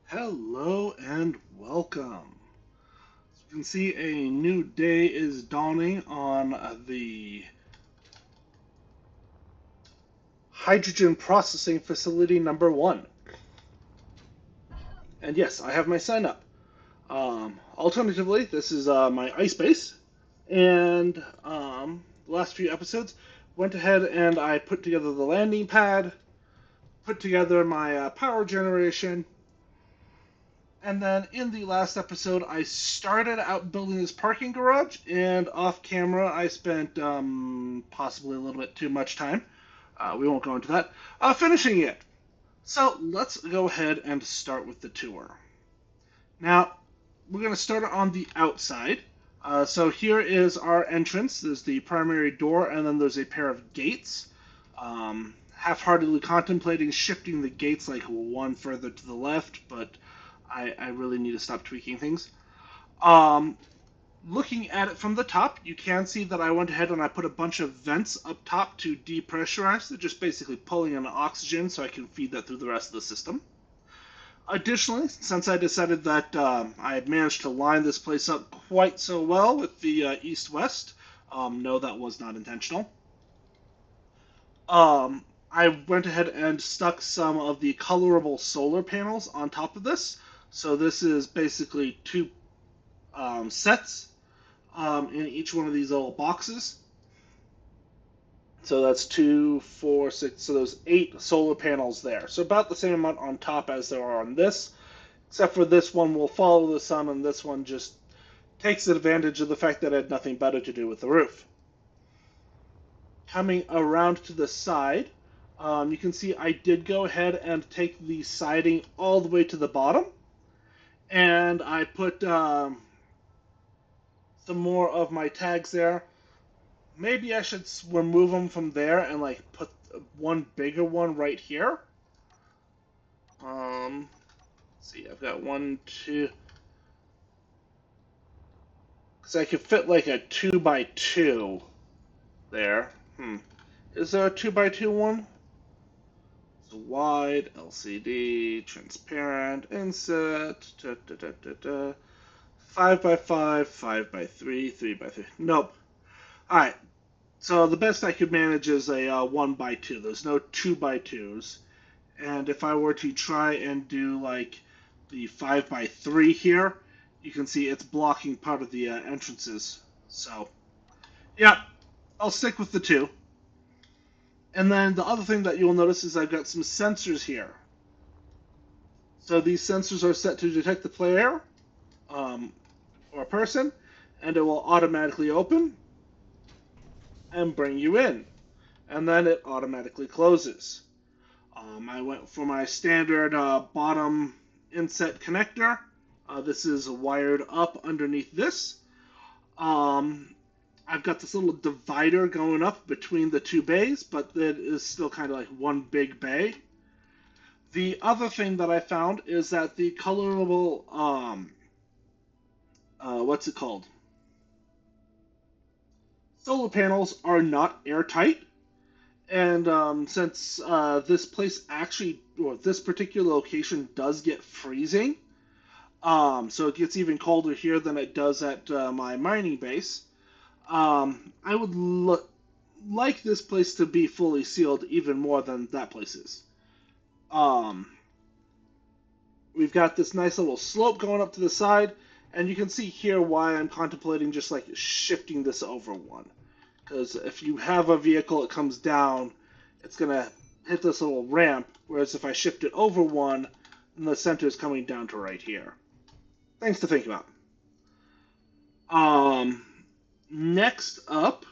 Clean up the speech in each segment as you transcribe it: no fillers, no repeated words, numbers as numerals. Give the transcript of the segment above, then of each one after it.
Hello and welcome. As you can see, a new day is dawning on the hydrogen processing facility number one. And yes, I have my sign up. Alternatively, this is my ice base. And the last few episodes went ahead and I put together the landing pad, put together my power generation, and then in the last episode, I started out building this parking garage, and off camera, I spent possibly a little bit too much time. We won't go into that. Finishing it. So let's go ahead and start with the tour. Now, we're going to start on the outside. So here is our entrance. There's the primary door, and then there's a pair of gates. Half-heartedly contemplating shifting the gates like one further to the left, but I really need to stop tweaking things. Um, Looking at it from the top, you can see that I went ahead and I put a bunch of vents up top to depressurize. They're just basically pulling in oxygen so I can feed that through the rest of the system. Additionally, since I decided that I had managed to line this place up quite so well with the east-west, no, that was not intentional. I went ahead and stuck some of the colorable solar panels on top of this. So this is basically two sets in each one of these little boxes. So that's two, four, six. So there's 8 solar panels there. So about the same amount on top as there are on this, except for this one will follow the sun, and this one just takes advantage of the fact that it had nothing better to do with the roof. Coming around to the side, you can see I did go ahead and take the siding all the way to the bottom, and I put some more of my tags there. Maybe I should remove them from there and like put one bigger one right here. Let's see, I've got one, two, because I could fit like a 2x2 there. Is there a 2x2 one? It's wide, LCD, transparent, inset, 5x5, 5x3, 3x3. Nope. Alright, so the best I could manage is a 1x2. There's no 2x2s. And if I were to try and do like the 5x3 here, you can see it's blocking part of the entrances. So, yeah, I'll stick with the 2. And then the other thing that you'll notice is I've got some sensors here. So these sensors are set to detect the player um, or a person, and it will automatically open and bring you in. And then it automatically closes. I went for my standard bottom inset connector. This is wired up underneath this. I've got this little divider going up between the 2 bays, but it is still kind of like one big bay. The other thing that I found is that the colorable, what's it called? Solar panels are not airtight. And since this place actually, or this particular location does get freezing, so it gets even colder here than it does at my mining base, I would like this place to be fully sealed even more than that place is. Um, we've got this nice little slope going up to the side, and you can see here why I'm contemplating just like shifting this over one. Because if you have a vehicle that comes down, it's going to hit this little ramp, whereas if I shift it over one, then the center is coming down to right here. Things to think about. Next up,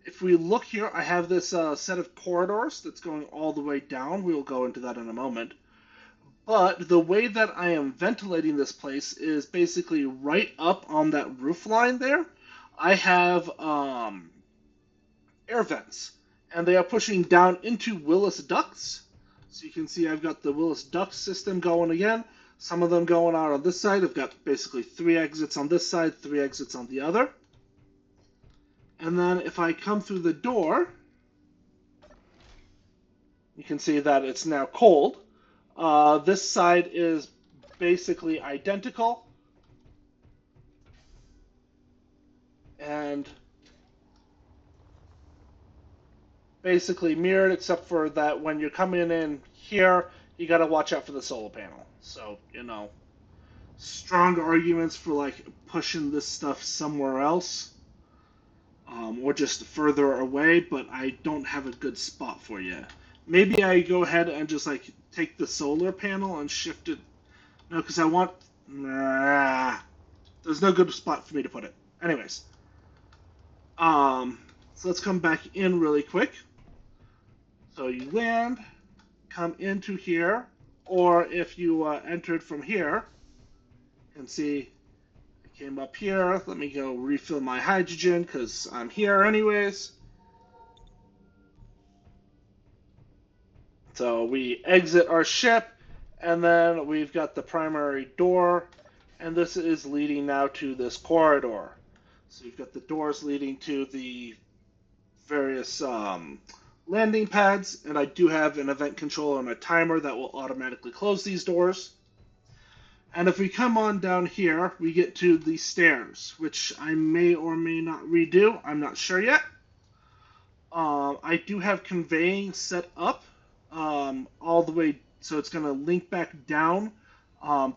if we look here, I have this set of corridors that's going all the way down. We will go into that in a moment. But the way that I am ventilating this place is basically right up on that roof line there. I have air vents, and they are pushing down into Willis ducts. So you can see I've got the Willis duct system going again. Some of them going out on this side. I've got basically 3 exits on this side, 3 exits on the other. And then if I come through the door, you can see that it's now cold. This side is basically identical and basically mirrored, except for that when you're coming in here, you got to watch out for the solar panel. So, strong arguments for like pushing this stuff somewhere else, or just further away, but I don't have a good spot for you. Maybe I go ahead and just like take the solar panel and shift it. No, because I want. Nah, there's no good spot for me to put it. Anyways, um, so let's come back in really quick. So you land, come into here, or if you entered from here, you can see I came up here. Let me go refill my hydrogen because I'm here anyways. So we exit our ship, and then we've got the primary door, and this is leading now to this corridor. So you've got the doors leading to the various landing pads, and I do have an event controller and a timer that will automatically close these doors. And if we come on down here, we get to the stairs, which I may or may not redo. I'm not sure yet. I do have conveying set up all the way, so it's going to link back down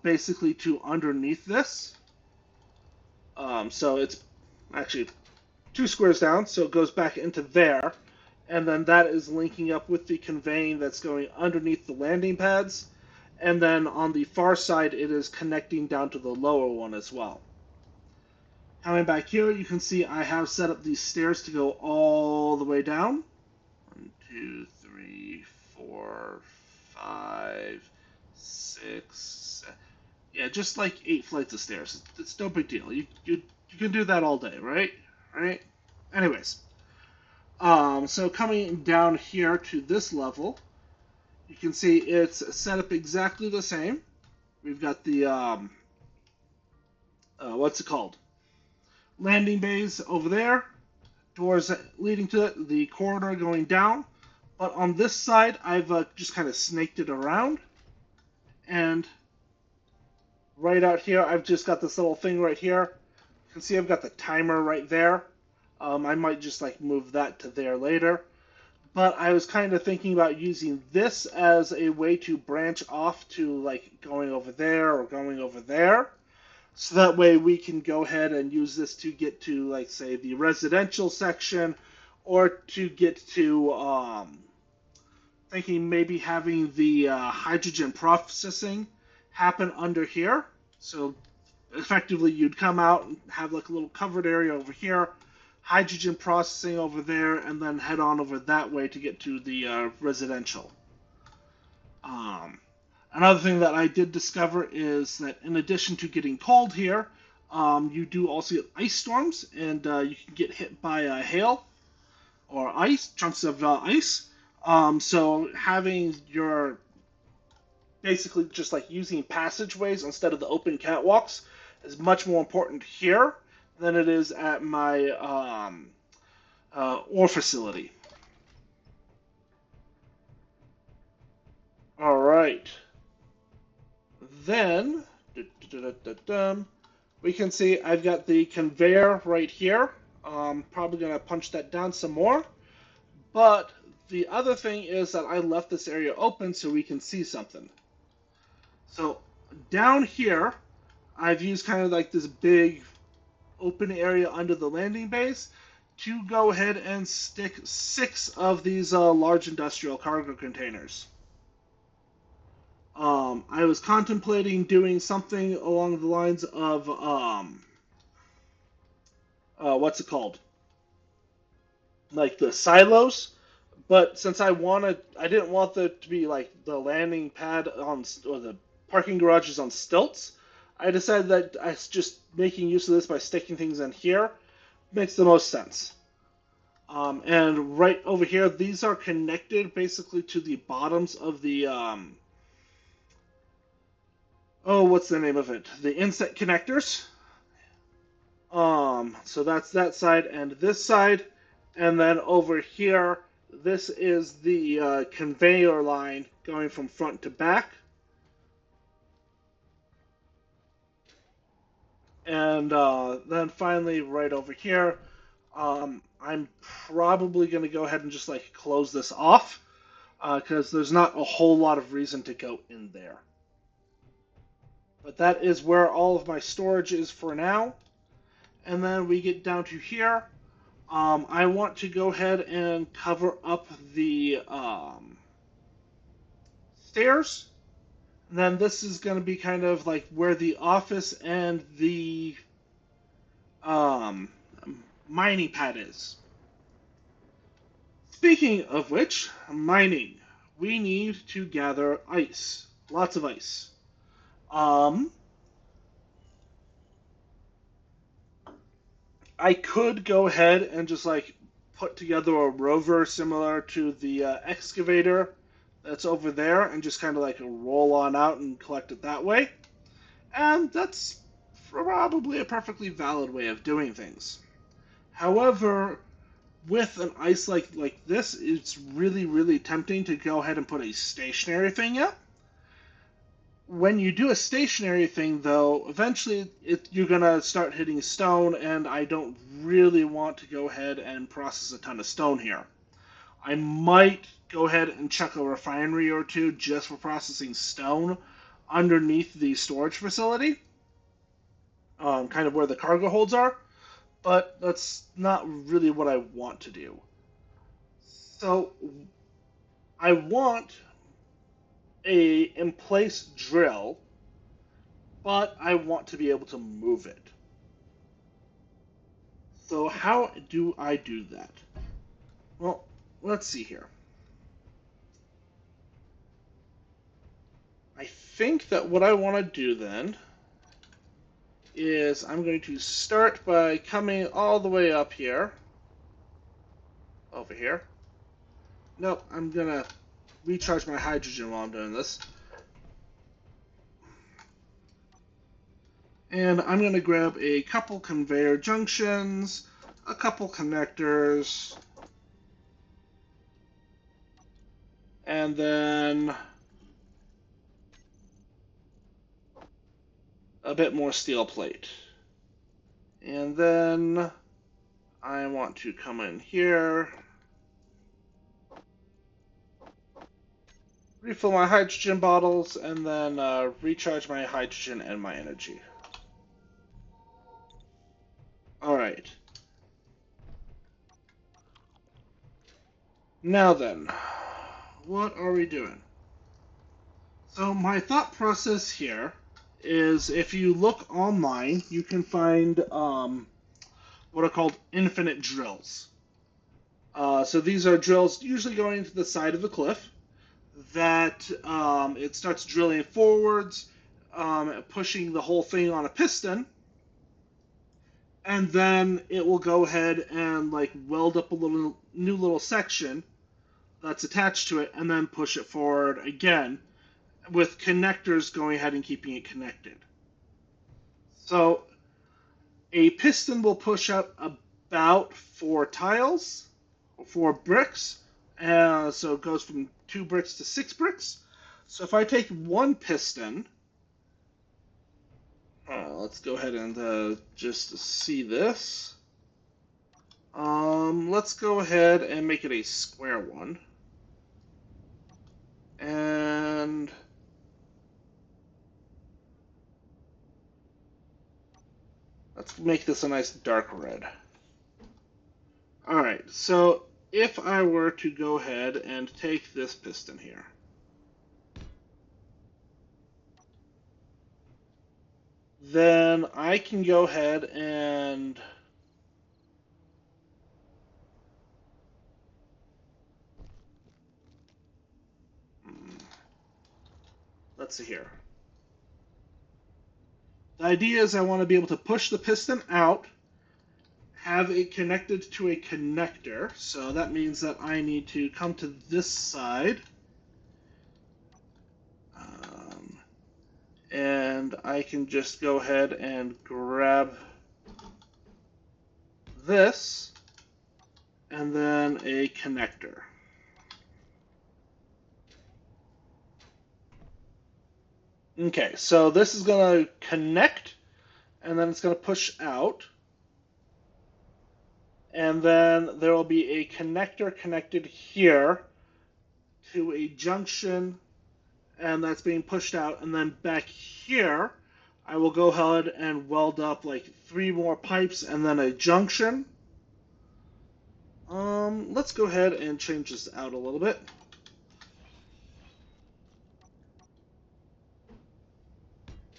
basically to underneath this. So it's actually 2 squares down, so it goes back into there. And then that is linking up with the conveying that's going underneath the landing pads. And then on the far side, it is connecting down to the lower one as well. Coming back here, you can see I have set up these stairs to go all the way down. 1, 2, 3, 4, 5, 6, 7. Yeah, just like 8 flights of stairs. It's no big deal. You can do that all day, right? Right? Anyways. So coming down here to this level, you can see it's set up exactly the same. We've got the, what's it called? Landing bays over there, doors leading to it, the corridor going down. But on this side, I've just kind of snaked it around. And right out here, I've just got this little thing right here. You can see I've got the timer right there. I might just like move that to there later. But I was kind of thinking about using this as a way to branch off to like going over there or going over there. So that way we can go ahead and use this to get to, like, say, the residential section, or to get to, thinking maybe having the hydrogen processing happen under here. So effectively you'd come out and have like a little covered area over here, hydrogen processing over there, and then head on over that way to get to the residential. Another thing that I did discover is that in addition to getting cold here, you do also get ice storms, and you can get hit by hail or ice, chunks of ice. So having your basically just like using passageways instead of the open catwalks is much more important here than it is at my ore facility. All right. Then we can see I've got the conveyor right here. Probably going to punch that down some more. But the other thing is that I left this area open so we can see something. So down here, I've used kind of like this big open area under the landing base to go ahead and stick 6 of these large industrial cargo containers. I was contemplating doing something along the lines of, what's it called? Like the silos. But since I didn't want it to be like the landing pad on, or the parking garages on stilts, I decided that I just making use of this by sticking things in here makes the most sense. And right over here, these are connected basically to the bottoms of the, what's the name of it? The inset connectors. So that's that side and this side. And then over here, this is the conveyor line going from front to back. And then finally, right over here, I'm probably going to go ahead and just like close this off because there's not a whole lot of reason to go in there. But that is where all of my storage is for now. And then we get down to here. I want to go ahead and cover up the stairs. And then this is going to be kind of like where the office and the um, mining pad is. Speaking of which, mining. We need to gather ice. Lots of ice. Um, I could go ahead and just like put together a rover similar to the excavator that's over there and just kind of like roll on out and collect it that way. And that's probably a perfectly valid way of doing things. However, with an ice like this, it's really tempting to go ahead and put a stationary thing up. When you do a stationary thing, though, eventually you're gonna start hitting stone, and I don't really want to go ahead and process a ton of stone here. I might go ahead and chuck a refinery or two just for processing stone underneath the storage facility, kind of where the cargo holds are, but that's not really what I want to do. So I want a in place drill, but I want to be able to move it. So how do I do that? Well, let's see here. I think that what I want to do then is I'm going to start by coming all the way up here. Over here. Nope, I'm going to recharge my hydrogen while I'm doing this. And I'm going to grab a couple conveyor junctions, a couple connectors, and then a bit more steel plate. And then I want to come in here, refill my hydrogen bottles, and then recharge my hydrogen and my energy. Alright. Now then, what are we doing? So my thought process here is if you look online, you can find what are called infinite drills. So these are drills usually going into the side of the cliff that it starts drilling forwards, pushing the whole thing on a piston, and then it will go ahead and like weld up a little new little section that's attached to it, and then push it forward again with connectors going ahead and keeping it connected. So a piston will push up about 4 tiles, or 4 bricks. So it goes from 2 bricks to 6 bricks. So if I take one piston, let's go ahead and just see this. Let's go ahead and make it a square one. And let's make this a nice dark red. Alright, so if I were to go ahead and take this piston here, then I can go ahead and let's see here. The idea is I want to be able to push the piston out, have it connected to a connector. So that means that I need to come to this side. And I can just go ahead and grab this and then a connector. Okay, so this is going to connect, and then it's going to push out. And then there will be a connector connected here to a junction, and that's being pushed out. And then back here, I will go ahead and weld up like 3 more pipes and then a junction. Let's go ahead and change this out a little bit.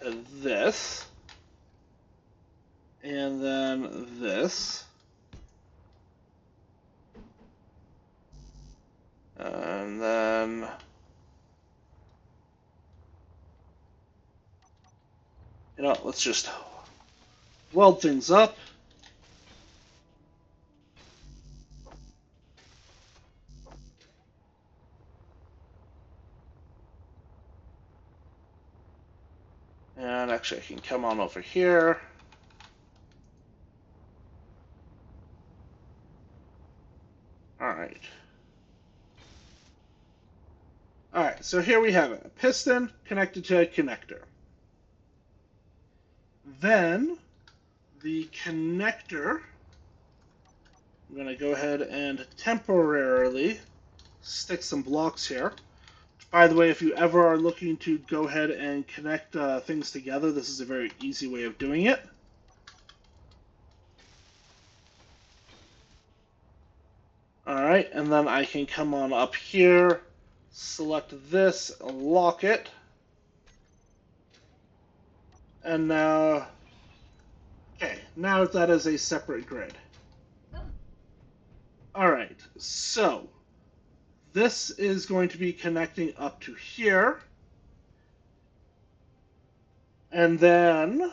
To this. And then this. And then let's just weld things up. And actually, I can come on over here. Alright. Alright, so here we have it. A piston connected to a connector. Then, the connector, I'm going to go ahead and temporarily stick some blocks here. By the way, if you ever are looking to go ahead and connect things together, this is a very easy way of doing it. Alright, and then I can come on up here, select this, lock it, and now, okay, now that is a separate grid. Alright, so this is going to be connecting up to here, and then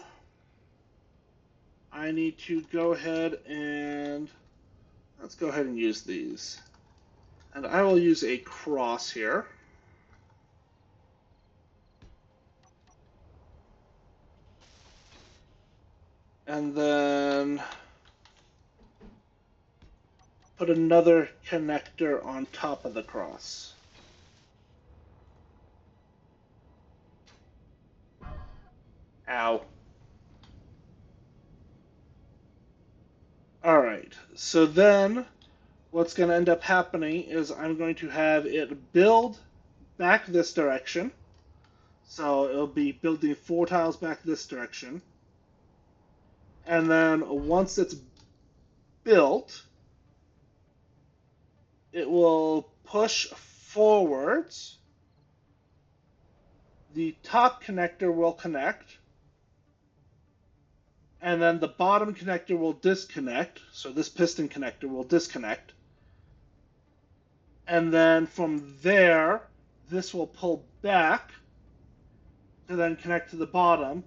I need to go ahead and let's go ahead and use these. And I will use a cross here. And then put another connector on top of the cross. Ow. Alright, so then what's going to end up happening is I'm going to have it build back this direction. So it'll be building 4 tiles back this direction. And then once it's built, it will push forwards. The top connector will connect. And then the bottom connector will disconnect. So this piston connector will disconnect. And then from there, this will pull back to then connect to the bottom.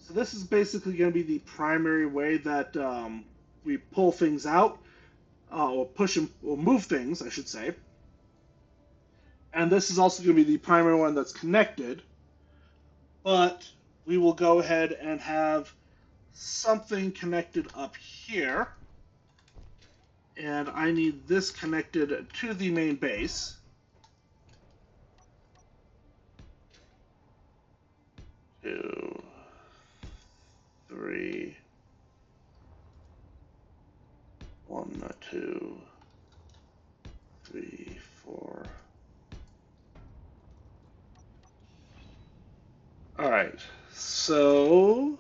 So this is basically going to be the primary way that we pull things out, or push or move things, I should say. And this is also going to be the primary one that's connected. But we will go ahead and have something connected up here. And I need this connected to the main base. Two, three, 1, 2, 3, 4. All right, so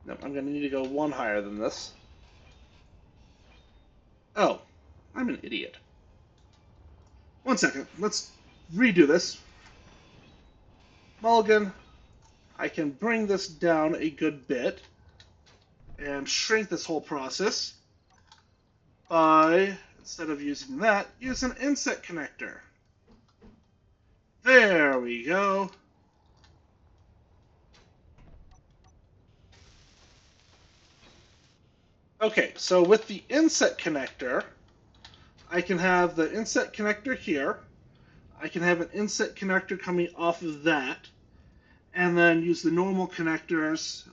no, I'm going to need to go 1 higher than this. Oh, I'm an idiot. 1 second, let's redo this. Mulligan, I can bring this down a good bit and shrink this whole process by, instead of using that, use an inset connector. There we go. Okay, so with the inset connector, I can have the inset connector here. I can have an inset connector coming off of that, and then use the normal connectors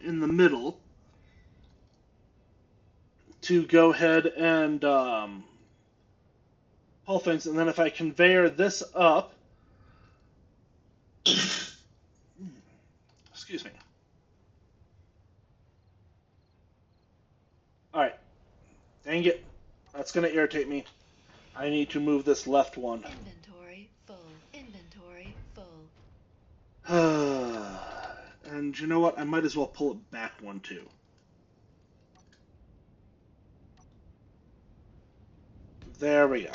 in the middle to go ahead and pull things. And then if I conveyor this up, Dang it. That's going to irritate me. I need to move this left one. Inventory full. Inventory full. And you know what? I might as well pull it back one too. There we go.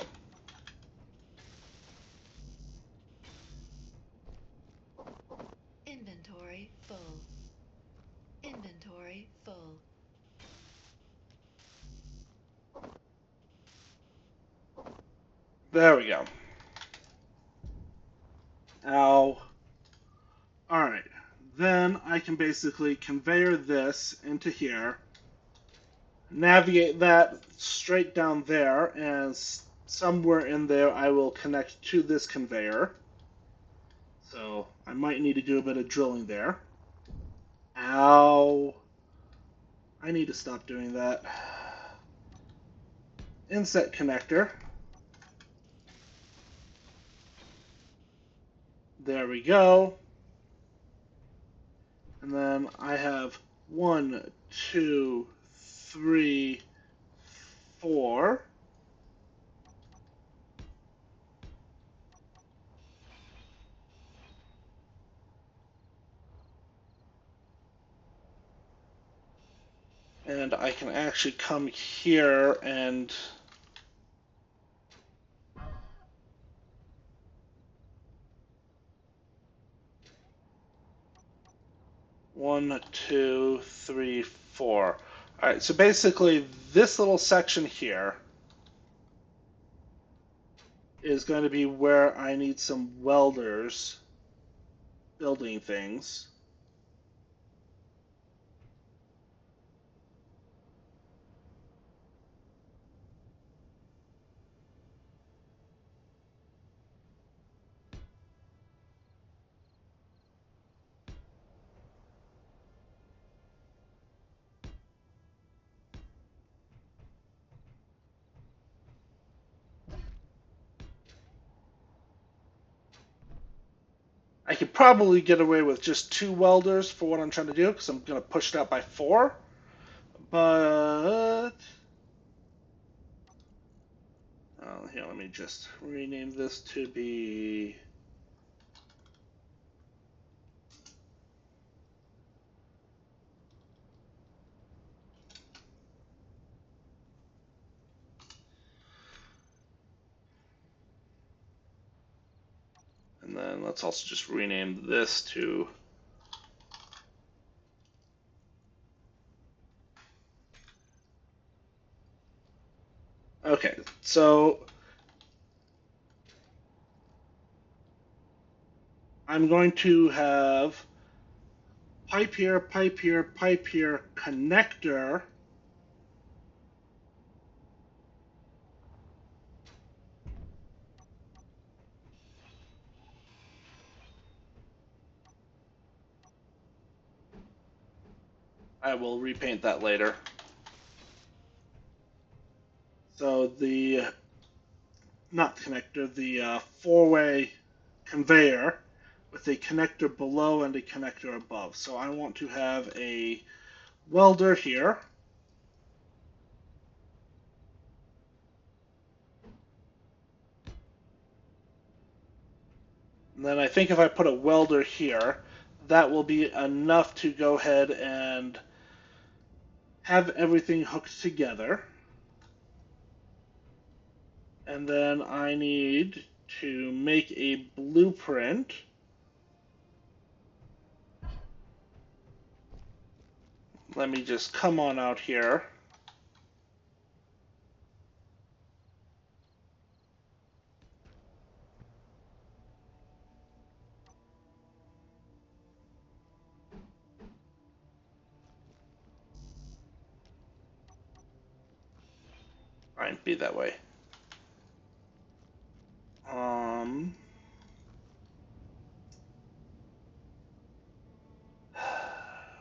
Inventory full. Inventory full. There we go. Ow. Alright. Then I can basically conveyor this into here, navigate that straight down there, and somewhere in there I will connect to this conveyor. So I might need to do a bit of drilling there. Ow. I need to stop doing that. Inset connector. There we go. And then I have 1, 2, 3, 4. And I can actually come here and one, two, three, four. All right, so basically this little section here is going to be where I need some welders building things. I could probably get away with just 2 welders for what I'm trying to do because I'm going to push it out by 4. But here, let me just rename this to be. And then let's also just rename this to. Okay, so I'm going to have pipe here, pipe here, pipe here, connector. I will repaint that later. So the, not connector, the 4-way conveyor with a connector below and a connector above. So I want to have a welder here. And then I think if I put a welder here, that will be enough to go ahead and have everything hooked together. And then I need to make a blueprint. Let me just come on out here. Fine, be that way. Um,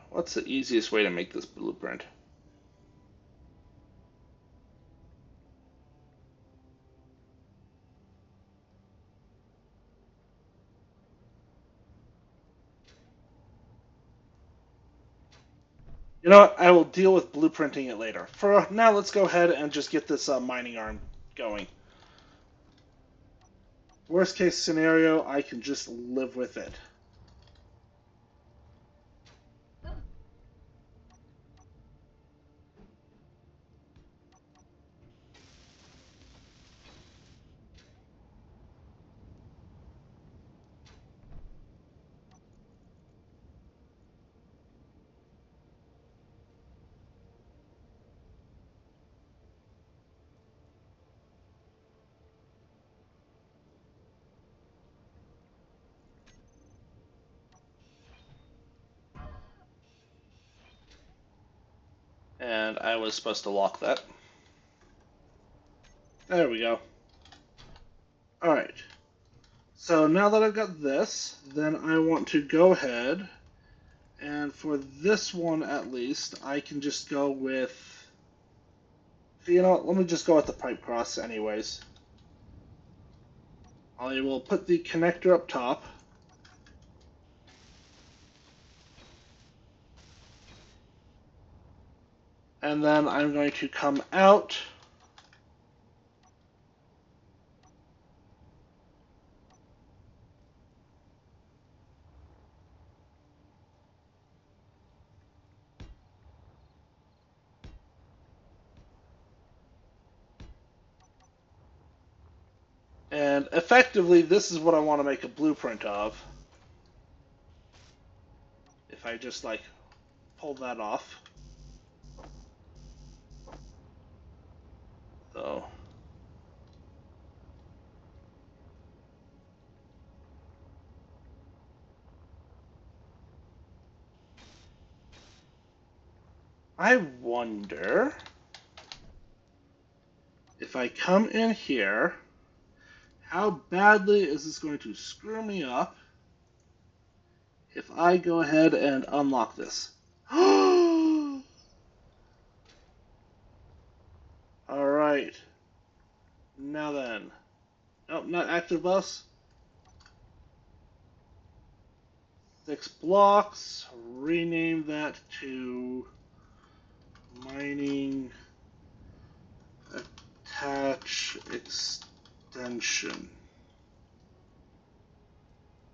what's the easiest way to make this blueprint? You know what? I will deal with blueprinting it later. For now, let's go ahead and just get this mining arm going. Worst case scenario, I can just live with it. And I was supposed to lock that. There we go. Alright. So now that I've got this, then I want to go ahead, and for this one at least, I can just go with... You know what, let me just go with the pipe cross anyways. I will put the connector up top. And then I'm going to come out. And effectively, this is what I want to make a blueprint of. If I just, like, pull that off. So... I wonder if I come in here, how badly is this going to screw me up if I go ahead and unlock this? Alright. Now then. Nope, not active bus. 6 blocks. Rename that to mining attach extension.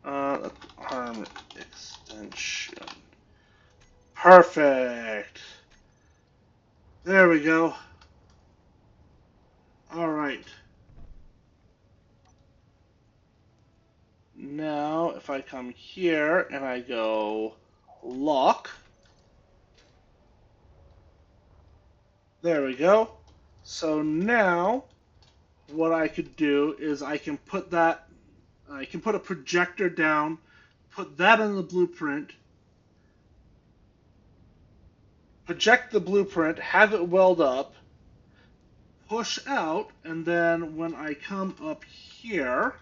Arm extension. Perfect. There we go. Alright. Now, if I come here and I go lock, there we go. So now, what I could do is I can put a projector down, put that in the blueprint, project the blueprint, have it weld up, push out, and then when I come up here,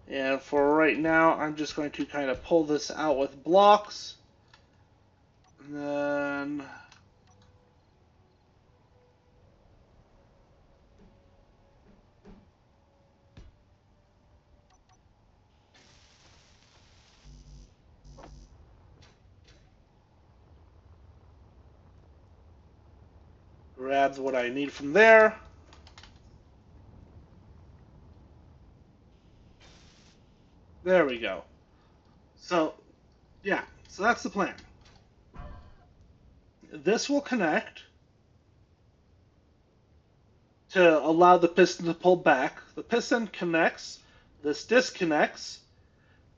and for right now, I'm just going to kind of pull this out with blocks. And then grab what I need from there. There we go. So, yeah, so that's the plan. This will connect to allow the piston to pull back. The piston connects, this disconnects,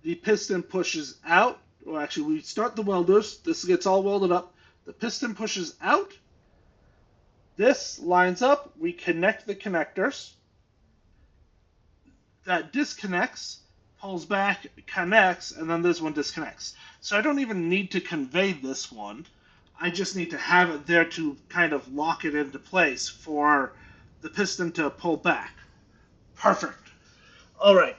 the piston pushes out. Well, actually, we start the welders. This gets all welded up. The piston pushes out. This lines up. We connect the connectors. That disconnects, pulls back, connects, and then this one disconnects. So I don't even need to convey this one. I just need to have it there to kind of lock it into place for the piston to pull back. Perfect. All right.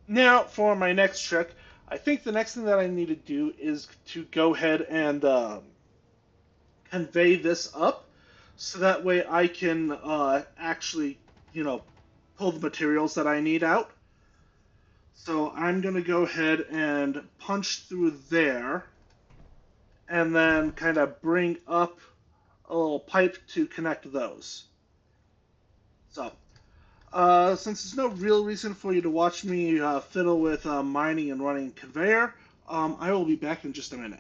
Now for my next trick, I think the next thing that I need to do is to go ahead and convey this up. so that way I can actually, you know, pull the materials that I need out. So I'm going to go ahead and punch through there and then kind of bring up a little pipe to connect those. So, since there's no real reason for you to watch me fiddle with mining and running conveyor, I will be back in just a minute.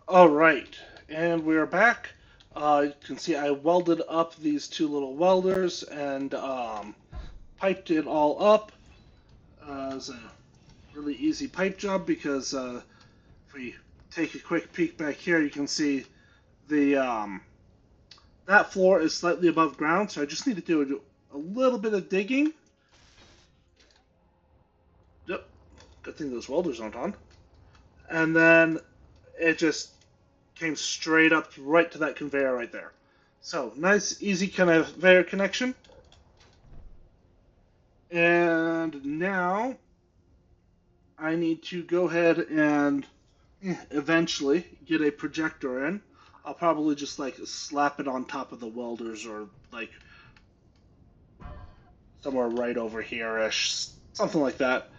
All right, and we're back. You can see I welded up these two little welders and piped it all up. It's a really easy pipe job because if we take a quick peek back here, you can see the that floor is slightly above ground, so I just need to do a little bit of digging. Yep, good thing those welders aren't on. And then it just came straight up right to that conveyor right there. So nice, easy conveyor connection. And now I need to go ahead and eventually get a projector in. I'll probably just like slap it on top of the welders or like somewhere right over here-ish, something like that.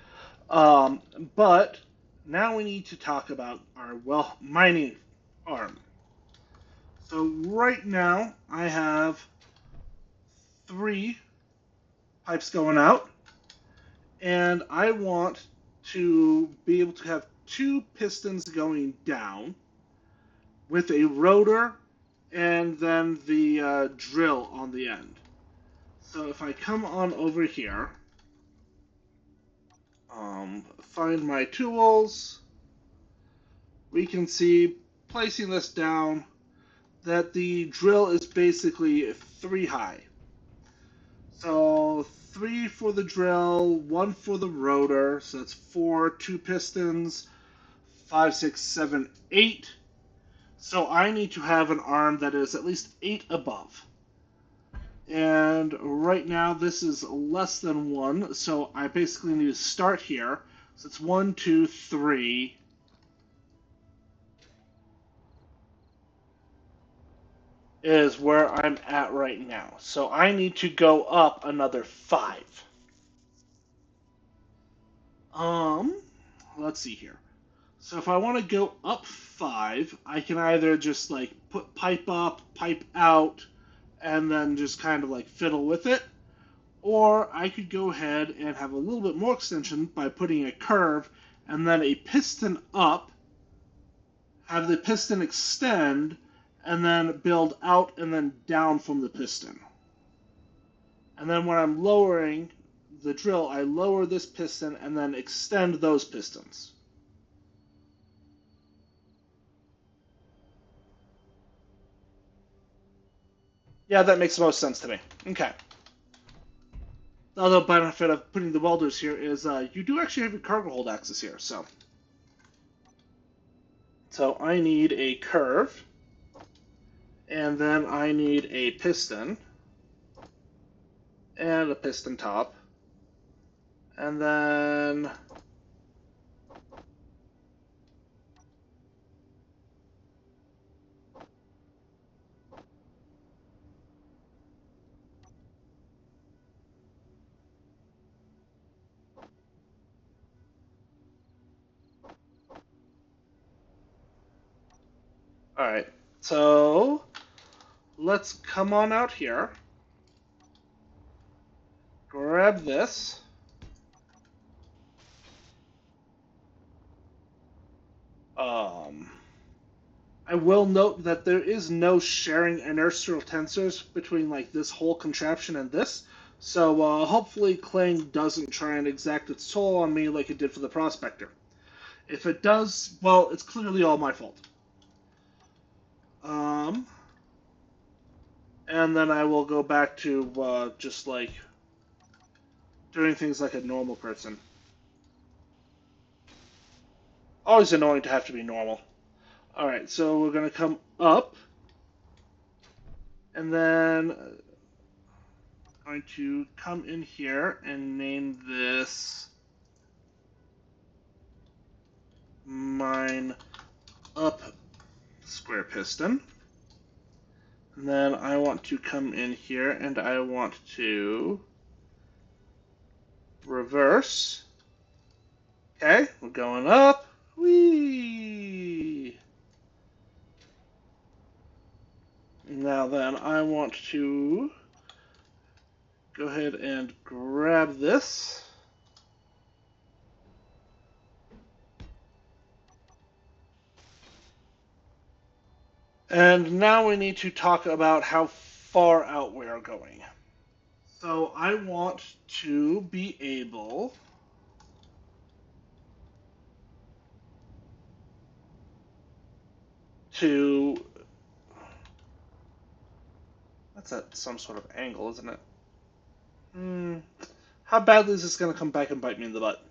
Um, but now we need to talk about our mining arm. So right now I have three pipes going out, and I want to be able to have two pistons going down with a rotor and then the drill on the end. So if I come on over here, find my tools, we can see placing this down that the drill is basically 3 high. So 3 for the drill, 1 for the rotor, so that's 4, 2 pistons, 5, 6, 7, 8. So I need to have an arm that is at least 8 above. And right now this is less than 1, so I basically need to start here. So it's 1, 2, 3. Is where I'm at right now. So I need to go up another 5. Um, let's see here. So if I want to go up 5, I can either just like put pipe up, pipe out, and then just kind of like fiddle with it. Or I could go ahead and have a little bit more extension by putting a curve and then a piston up, have the piston extend, and then build out and then down from the piston. And then when I'm lowering the drill, I lower this piston and then extend those pistons. Yeah, that makes the most sense to me. Okay. The other benefit of putting the welders here is you do actually have your cargo hold axis here. So I need a curve, and then I need a piston, and a piston top, and then all right. So let's come on out here, grab this. Um, I will note that there is no sharing inertial tensors between like this whole contraption and this. So hopefully Clang doesn't try and exact its toll on me like it did for the Prospector. If it does, well, it's clearly all my fault. Um, and then I will go back to just like doing things like a normal person. Always annoying to have to be normal. Alright, so we're going to come up, and then going to come in here and name this mine up square piston. And then I want to come in here and I want to reverse. Okay, we're going up. Whee! Now then, I want to go ahead and grab this. And now we need to talk about how far out we are going. So I want to be able to... That's at some sort of angle, isn't it? How badly is this going to come back and bite me in the butt?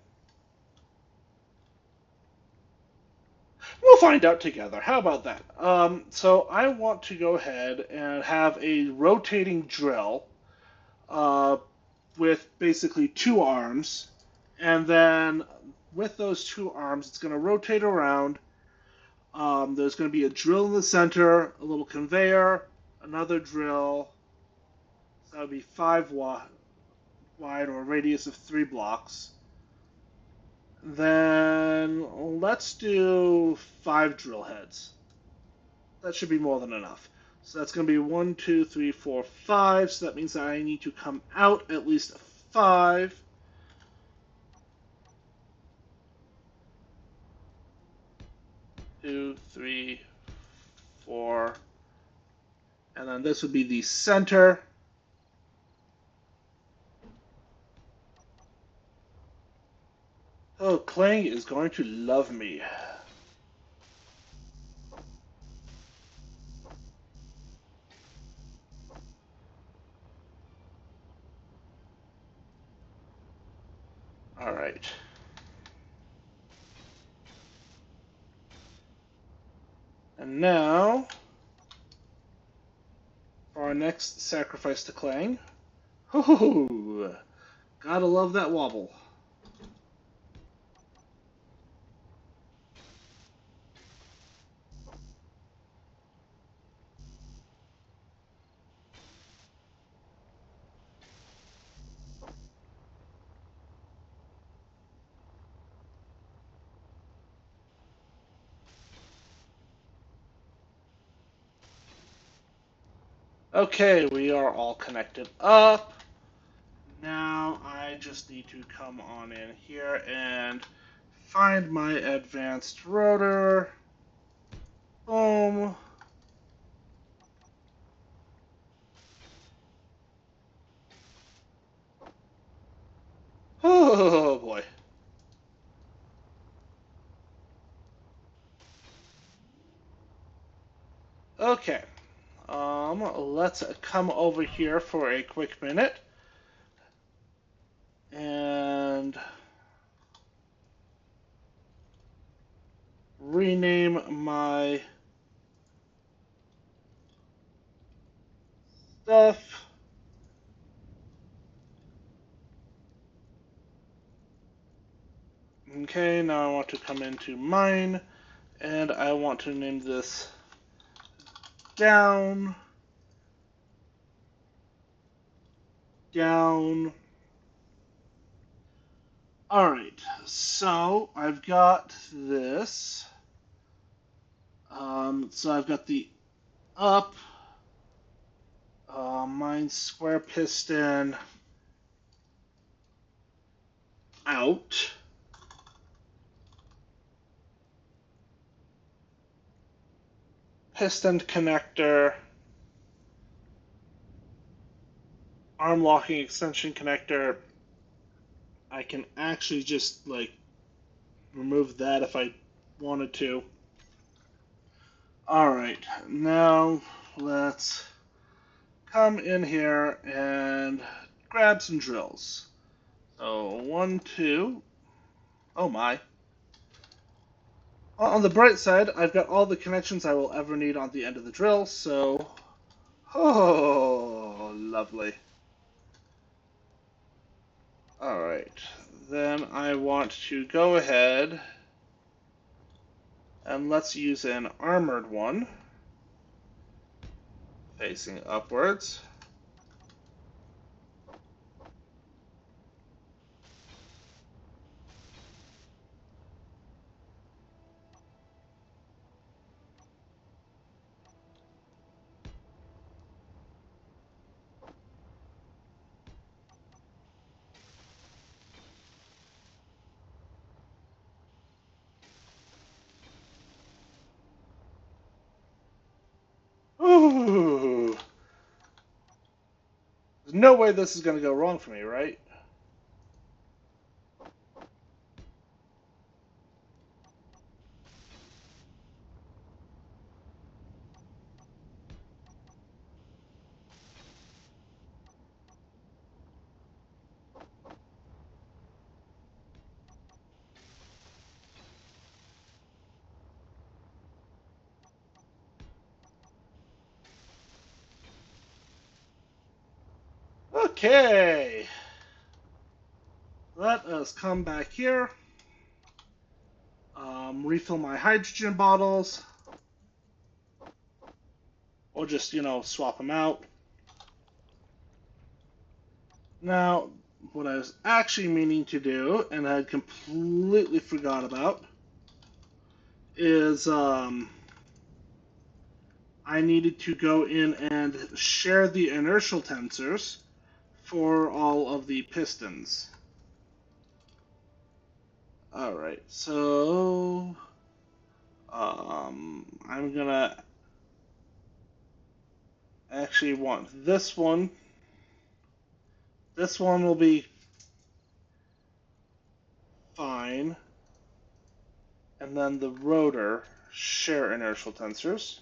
We'll find out together. How about that? So I want to go ahead and have a rotating drill uh, with basically two arms, and then with those two arms, it's going to rotate around. There's going to be a drill in the center, a little conveyor, another drill. So that would be 5 wide or a radius of 3 blocks. Then let's do 5 drill heads. That should be more than enough. So that's going to be 1, 2, 3, 4, 5. So that means that I need to come out at least 5. 2, 3, 4. And then this would be the center. Oh, Clang is going to love me. All right. And now, for our next sacrifice to Clang. Oh, gotta love that wobble. Okay, we are all connected up. Now I just need to come on in here and find my advanced rotor. Boom. Oh boy. Okay. Let's come over here for a quick minute and rename my stuff. Okay, now I want to come into mine and I want to name this down, down. Alright, so I've got this. So I've got the up, mine square piston out. Piston connector, arm locking extension connector. I can actually just like remove that if I wanted to. Alright, now let's come in here and grab some drills. So 1, 2. Oh my. On the bright side, I've got all the connections I will ever need on the end of the drill, so... Oh, lovely. Alright, then I want to go ahead and let's use an armored one. facing upwards. Ooh. There's no way this is going to go wrong for me, right? Okay. Let us come back here. Refill my hydrogen bottles. Or just, swap them out. Now, what I was actually meaning to do, and I had completely forgot about, is I needed to go in and share the inertial tensors for all of the pistons. Alright, so I'm gonna actually want this one. This one will be fine. And then the rotor share inertial tensors.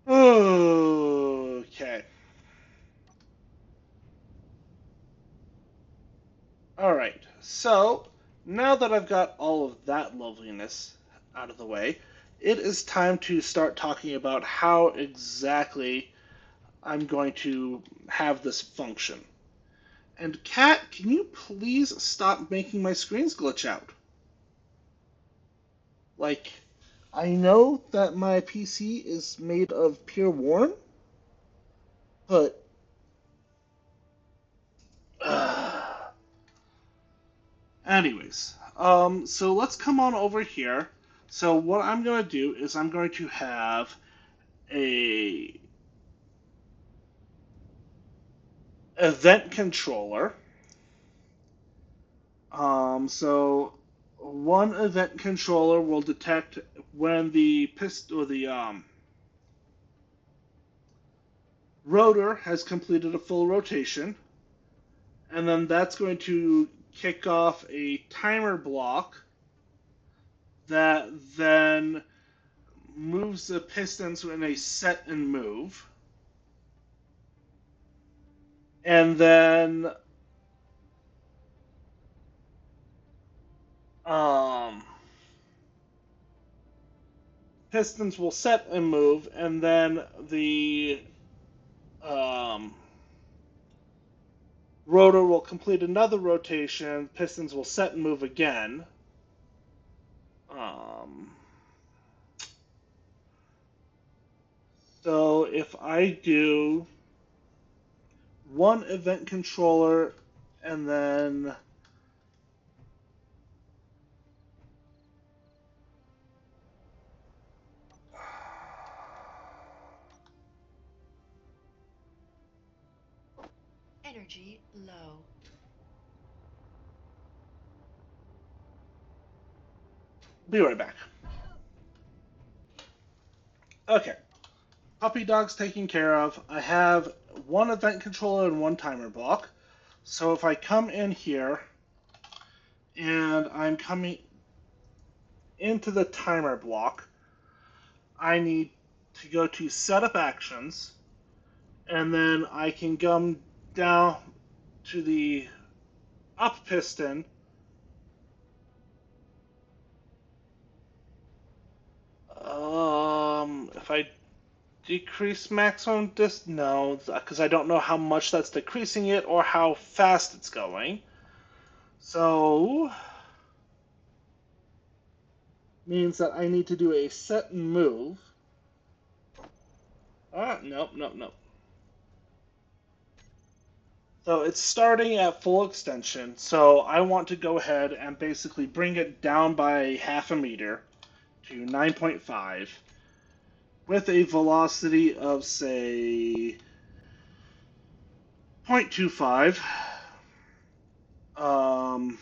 Okay. Alright, so now that I've got all of that loveliness out of the way, it is time to start talking about how exactly I'm going to have this function. And Kat, can you please stop making my screens glitch out? Like, I know that my PC is made of pure warm, but anyways, so let's come on over here. So what I'm going to do is I'm going to have a event controller. So one event controller will detect when the piston or the rotor has completed a full rotation, and then that's going to kick off a timer block that then moves the pistons in a set and move. And then um, pistons will set and move, and then the um, rotor will complete another rotation, pistons will set and move again. Um, so if I do one event controller and then Energy low. be right back. Okay, puppy dog's taken care of. I have one event controller and one timer block. So if I come in here and I'm coming into the timer block, I need to go to setup actions, and then I can come down to the up piston. If I decrease maximum distance, no, because I don't know how much that's decreasing it or how fast it's going. So means that I need to do a set and move. Nope, nope, nope. So it's starting at full extension, so I want to go ahead and basically bring it down by half a meter to 9.5 with a velocity of, say, 0.25. Um,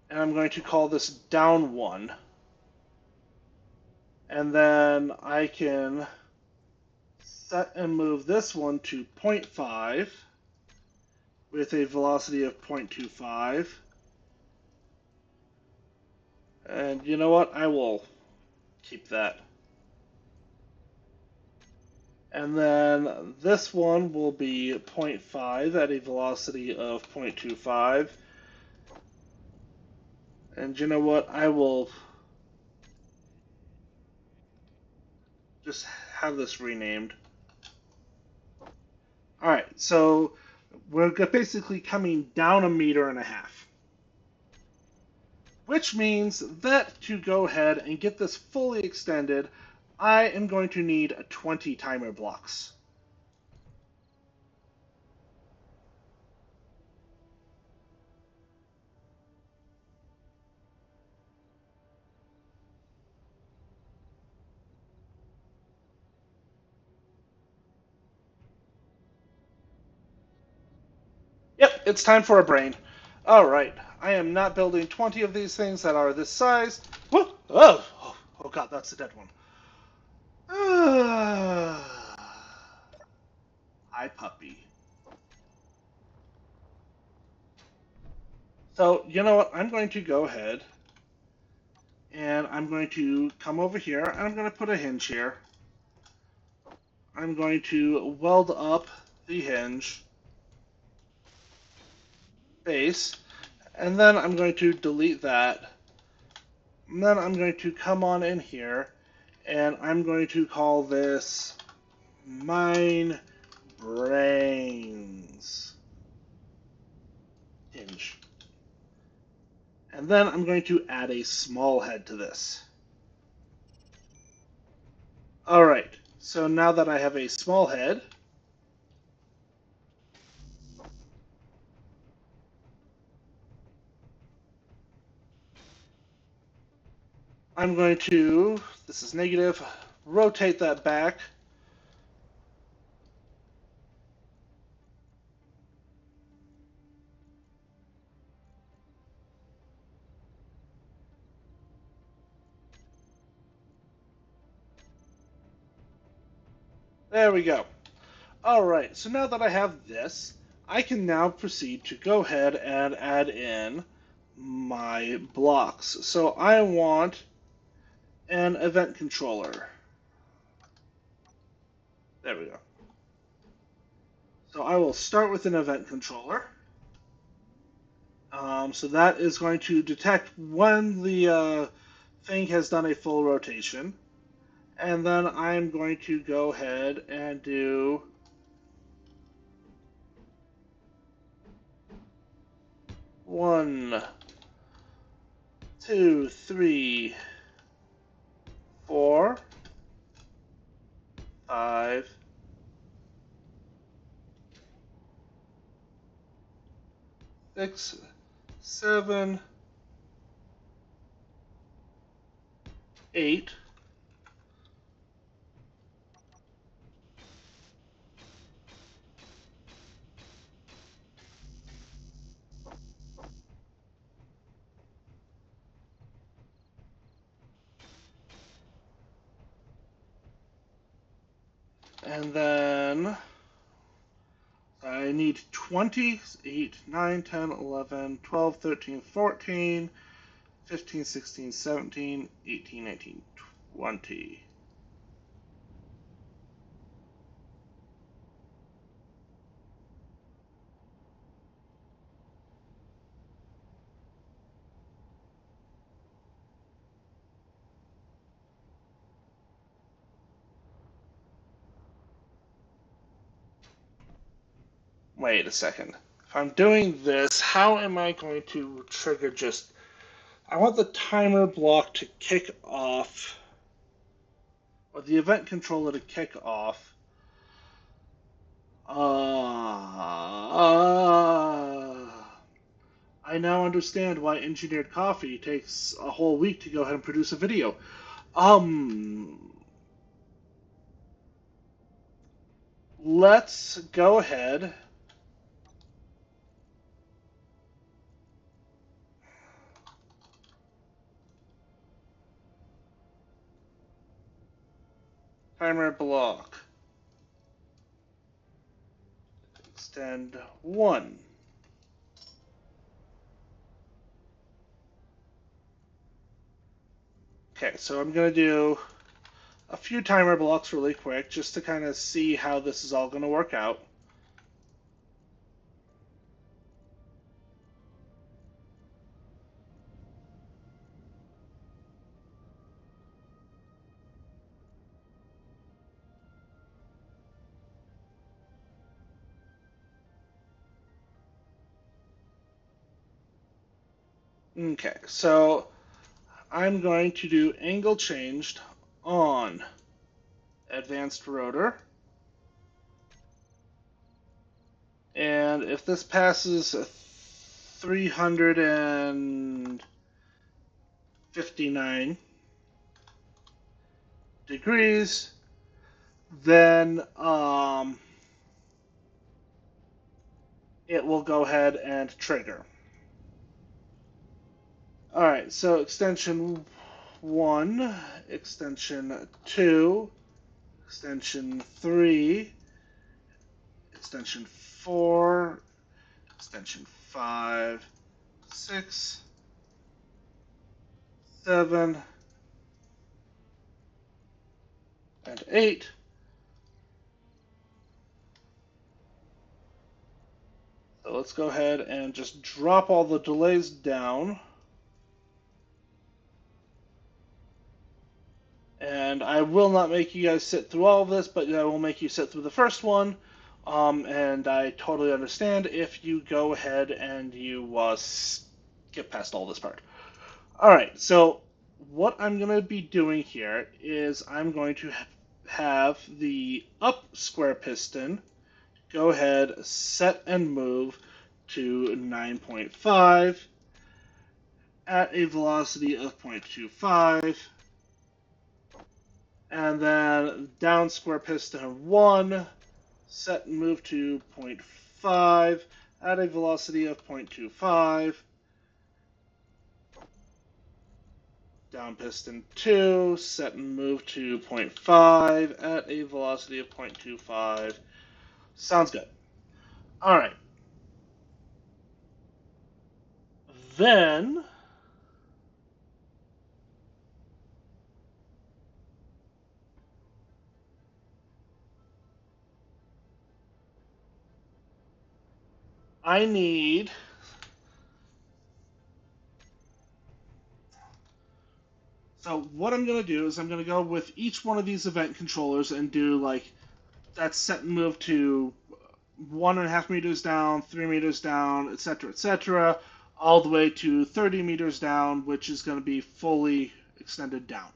and I'm going to call this down 1. And then I can set and move this one to zero point 0.5 with a velocity of 0.25. And you know what? I will keep that. And then this one will be 0.5 at a velocity of 0.25. And you know what? I will just have this renamed. Alright, so we're basically coming down a meter and a half. Which means that to go ahead and get this fully extended, I am going to need 20 timer blocks. Yep, it's time for a brain. Alright, I am not building 20 of these things that are this size. Whoa! Oh god, that's a dead one. Hi, puppy. So, you know what? I'm going to go ahead and I'm going to come over here and I'm going to put a hinge here. I'm going to weld up the hinge base, and then I'm going to delete that. And then I'm going to come on in here and I'm going to call this mine brains hinge. And then I'm going to add a small head to this. Alright, so now that I have a small head, I'm going to, this is negative, rotate that back. There we go. Alright, so now that I have this, I can now proceed to go ahead and add in my blocks. So I want an event controller. There we go. So I will start with an event controller. So that is going to detect when the thing has done a full rotation. And then I'm going to go ahead and do one, two, three, 4, 5, 6, 7, 8. And then I need 20, 8, 9, 10, 11, 12, 13, 14, 15, 16, 17, 18, 19, 20. Wait a second. If I'm doing this, how am I going to trigger just... I want the timer block to kick off, or the event controller to kick off. I now understand why Engineered Coffee takes a whole week to go ahead and produce a video. Um, let's go ahead. Timer block. Extend 1. Okay, so I'm going to do a few timer blocks really quick just to kind of see how this is all going to work out. Okay, so I'm going to do angle changed on advanced rotor. And if this passes 359 degrees, then it will go ahead and trigger. All right, so extension 1, extension 2, extension 3, extension 4, extension 5, 6, 7, and 8. So let's go ahead and just drop all the delays down. And I will not make you guys sit through all of this, but I will make you sit through the first one. And I totally understand if you go ahead and you skip past all this part. All right, so what I'm going to be doing here is I'm going to have the up square piston go ahead, set and move to 9.5 at a velocity of 0.25. And then down square piston 1, set and move to 0.5 at a velocity of 0.25. Down piston 2, set and move to 0.5 at a velocity of 0.25. Sounds good. All right. Then I need So what I'm going to do is I'm going to go with each one of these event controllers and do like that set and move to 1.5 meters down, 3 meters down, etc., all the way to 30 meters down, which is going to be fully extended down.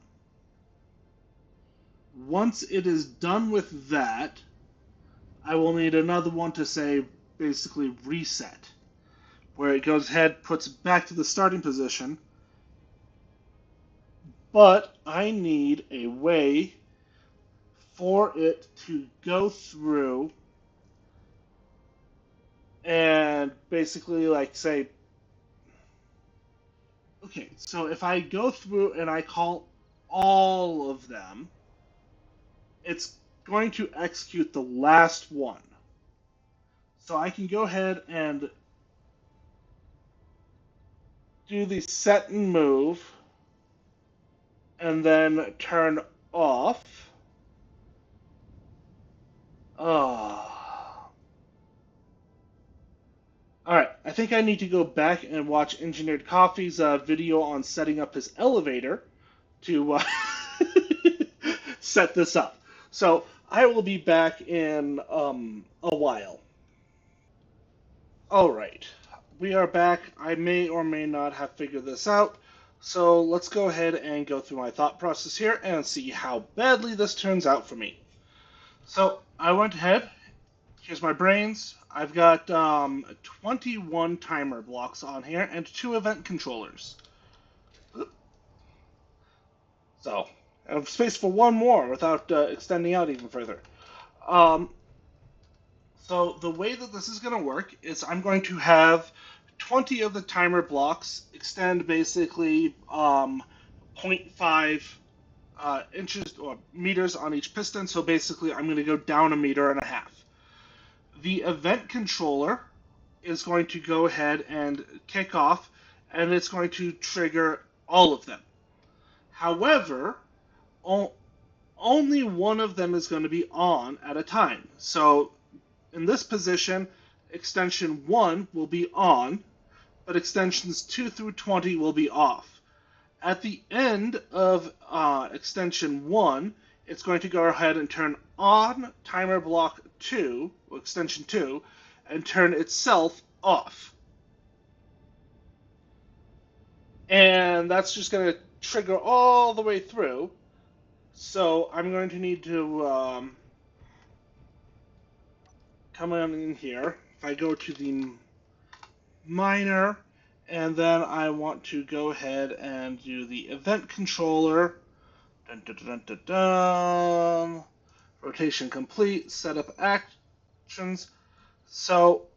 Once it is done with that, I will need another one to say basically reset, where it goes ahead, puts it back to the starting position, but I need a way for it to go through and basically like say, okay, so if I go through and I call all of them, it's going to execute the last one. So I can go ahead and do the set and move and then turn off. Oh. Alright, I think I need to go back and watch Engineered Coffee's video on setting up his elevator to set this up. So I will be back in a while. Alright, we are back. I may or may not have figured this out, so let's go ahead and go through my thought process here and see how badly this turns out for me. So I went ahead, here's my brains. I've got 21 timer blocks on here and 2 event controllers. So I have space for one more without extending out even further. Um, So the way that this is going to work is I'm going to have 20 of the timer blocks extend basically zero point 0.5 inches or meters on each piston. So basically, I'm going to go down 1.5 meters. The event controller is going to go ahead and kick off, and it's going to trigger all of them. However, only one of them is going to be on at a time. So in this position, extension 1 will be on, but extensions 2 through 20 will be off. At the end of extension 1, it's going to go ahead and turn on timer block 2, or extension 2, and turn itself off. And that's just going to trigger all the way through. So I'm going to need to come in here. If I go to the minor, and then I want to go ahead and do the event controller. Dun, dun, dun, dun, dun. Rotation complete, setup actions. So,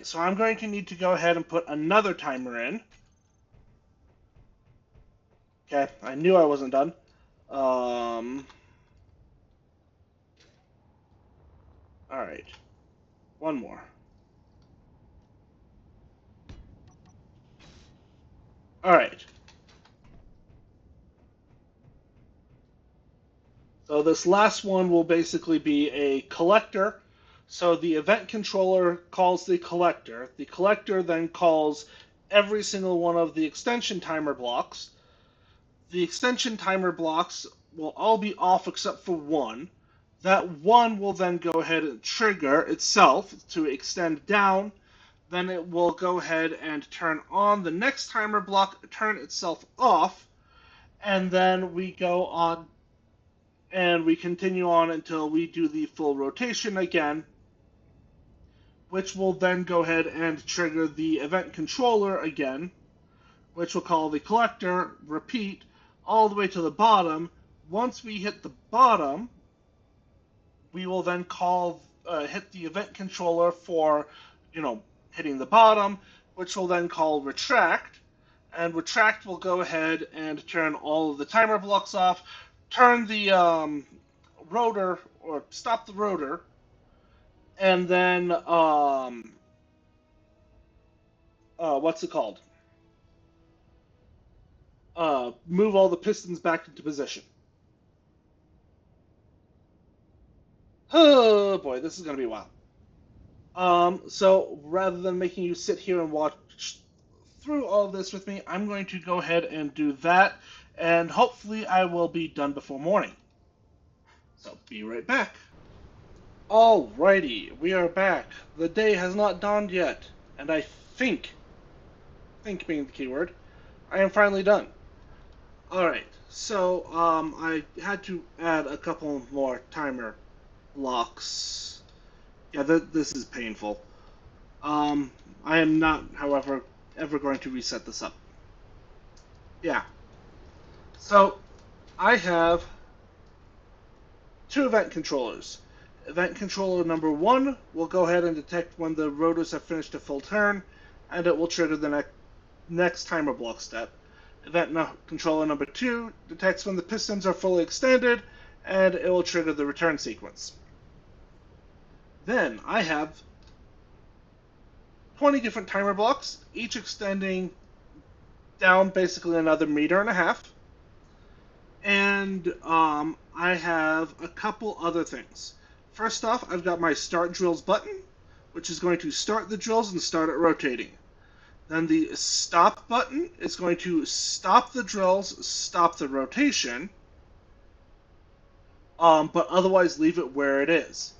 so I'm going to need to go ahead and put another timer in. Okay, I knew I wasn't done. Alright, one more. Alright. So this last one will basically be a collector. So the event controller calls the collector. The collector then calls every single one of the extension timer blocks. The extension timer blocks will all be off except for one. That one will then go ahead and trigger itself to extend down. Then it will go ahead and turn on the next timer block, turn itself off, and then we go on and we continue on until we do the full rotation again, which will then go ahead and trigger the event controller again, which will call the collector, repeat, all the way to the bottom. Once we hit the bottom, we will then hit the event controller for, hitting the bottom, which will then call retract, and retract will go ahead and turn all of the timer blocks off, turn the rotor, or stop the rotor, and then what's it called? Move all the pistons back into position. Oh boy, this is gonna be a while. So rather than making you sit here and watch through all of this with me, I'm going to go ahead and do that, and hopefully I will be done before morning. So be right back. Alrighty, we are back. The day has not dawned yet, and I think being the keyword, I am finally done. Alright, so I had to add a couple more timer blocks. Yeah, this is painful. I am not, however, ever going to reset this up. Yeah. So, I have 2 event controllers. Event controller number 1 will go ahead and detect when the rotors have finished a full turn, and it will trigger the next timer block step. Event controller number 2 detects when the pistons are fully extended, and it will trigger the return sequence. Then I have 20 different timer blocks, each extending down basically another 1.5 meters. And I have a couple other things. First off, I've got my start drills button, which is going to start the drills and start it rotating. Then the stop button is going to stop the drills, stop the rotation, but otherwise leave it where it is.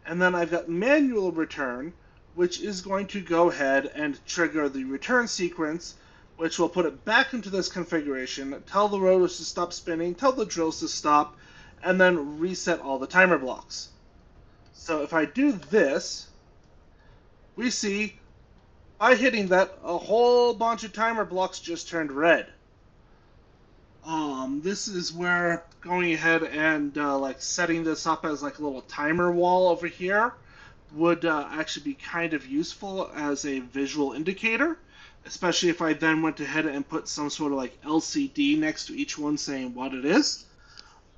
And then I've got manual return, which is going to go ahead and trigger the return sequence, which will put it back into this configuration, tell the rotors to stop spinning, tell the drills to stop, and then reset all the timer blocks. So if I do this, we see by hitting that, a whole bunch of timer blocks just turned red. This is where going ahead and like setting this up as like a little timer wall over here would actually be kind of useful as a visual indicator, especially if I then went ahead and put some sort of like LCD next to each one saying what it is.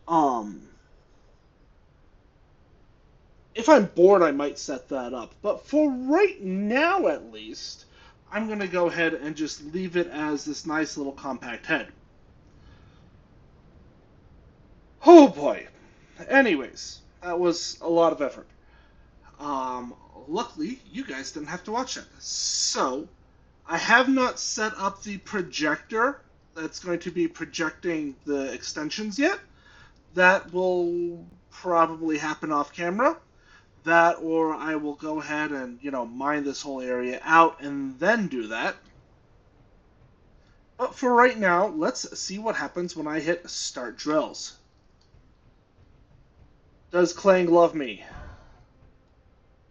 Um, if I'm bored, I might set that up, but for right now at least, I'm going to go ahead and just leave it as this nice little compact head. Oh boy. Anyways, that was a lot of effort. Um, Luckily, you guys didn't have to watch that. So, I have not set up the projector that's going to be projecting the extensions yet. That will probably happen off camera. That, or I will go ahead and, mine this whole area out and then do that. But for right now, let's see what happens when I hit Start Drills. Does Clang love me?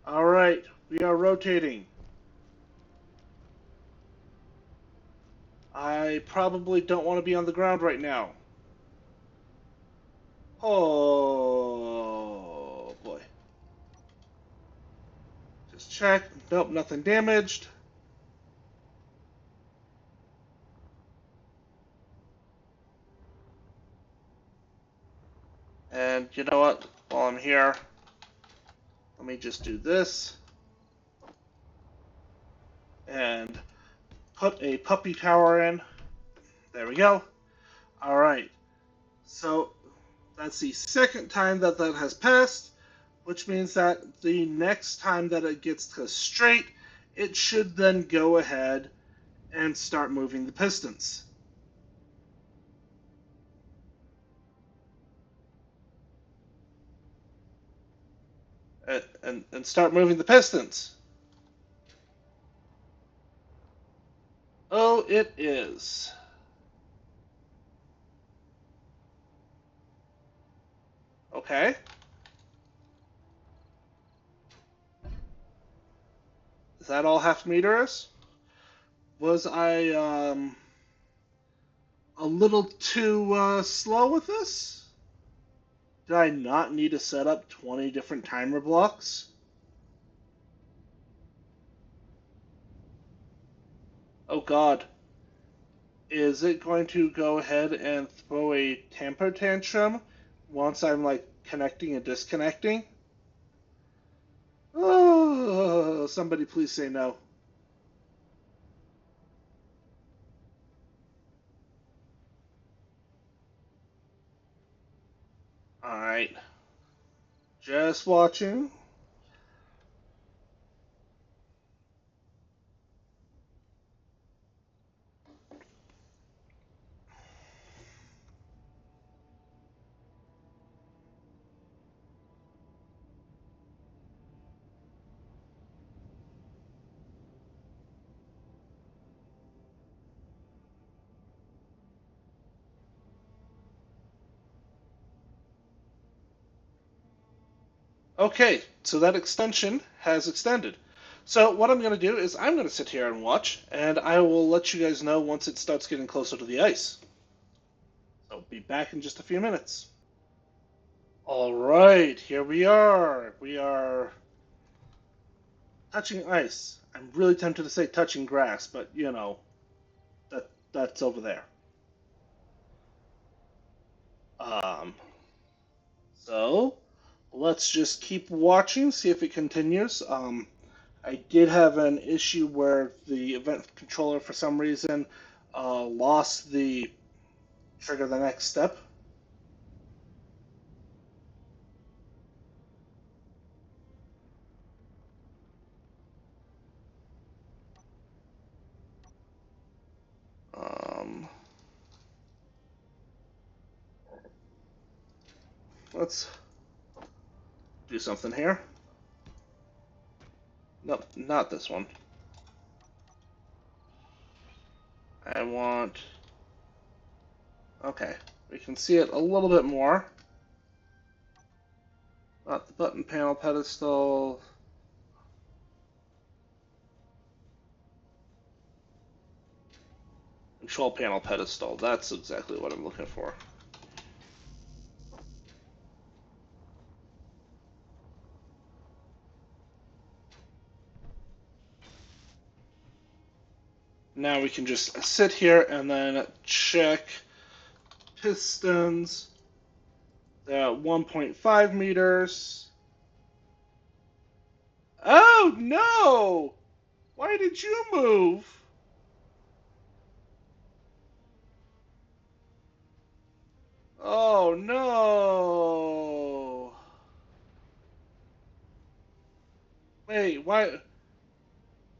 Alright, we are rotating. I probably don't want to be on the ground right now. Oh boy. Just check. Nope, nothing damaged. And you know what? While I'm here, let me just do this. And put a puppy tower in. There we go. Alright. So that's the second time that that has passed, which means that the next time that it gets to straight, it should then go ahead and start moving the pistons. And start moving the pistons. Oh, it is. Okay. Is that all half meter is? Was I a little too slow with this? Did I not need to set up 20 different timer blocks? Oh god. Is it going to go ahead and throw a temper tantrum once I'm like connecting and disconnecting? Oh, somebody please say no. Alright. Just watching. Okay, so that extension has extended. So what I'm going to do is I'm going to sit here and watch, and I will let you guys know once it starts getting closer to the ice. So I'll be back in just a few minutes. All right, here we are. We are touching ice. I'm really tempted to say touching grass, but that's over there. Um, so let's just keep watching, see if it continues. I did have an issue where the event controller, for some reason, lost the trigger the next step. Um, let's do something here. Nope, not this one. I want... Okay, we can see it a little bit more. Not the button panel pedestal. Control panel pedestal. That's exactly what I'm looking for. Now we can just sit here and then check pistons. They're at 1.5 meters. Oh no! Why did you move? Oh no! Wait, why?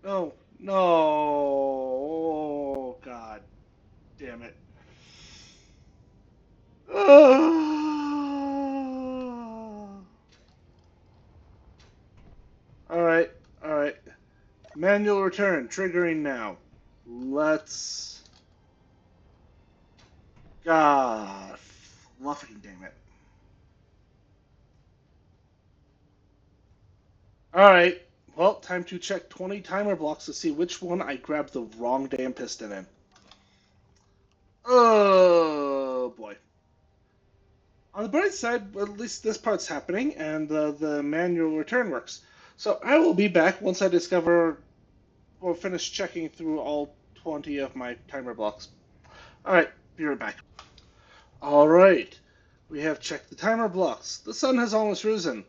No, no! Oh, God damn it! All right, all right. Manual return triggering now. Let's. God, fluffing damn it! All right. Well, time to check 20 timer blocks to see which one I grabbed the wrong damn piston in. Oh boy. On the bright side, at least this part's happening, and the manual return works. So I will be back once I discover or finish checking through all 20 of my timer blocks. All right, be right back. All right, we have checked the timer blocks. The sun has almost risen.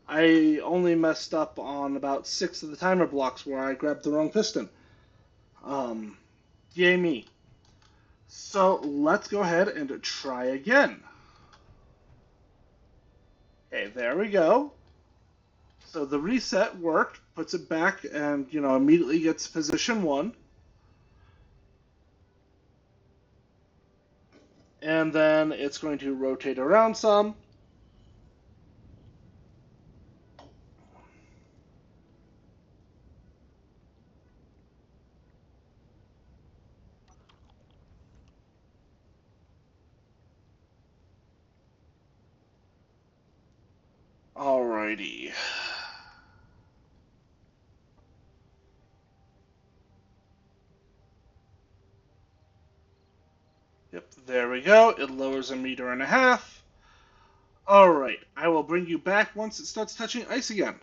I only messed up on about 6 of the timer blocks where I grabbed the wrong piston. Um, Yay me. So let's go ahead and try again. Okay, there we go. So the reset worked, puts it back, and immediately gets position 1. And then it's going to rotate around some. Alrighty. Yep, there we go. It lowers 1.5 meters. Alright, I will bring you back once it starts touching ice again.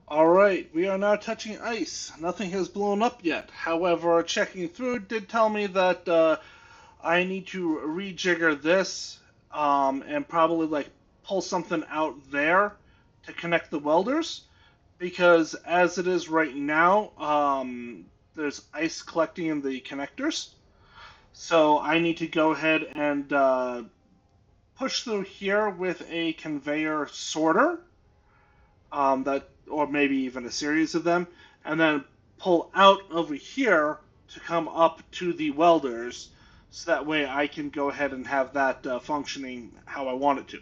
Alright, we are now touching ice. Nothing has blown up yet. However, checking through did tell me that I need to rejigger this and probably pull something out there to connect the welders, because as it is right now, there's ice collecting in the connectors. So I need to go ahead and push through here with a conveyor sorter, or maybe even a series of them, and then pull out over here to come up to the welders, so that way I can go ahead and have that functioning how I want it to.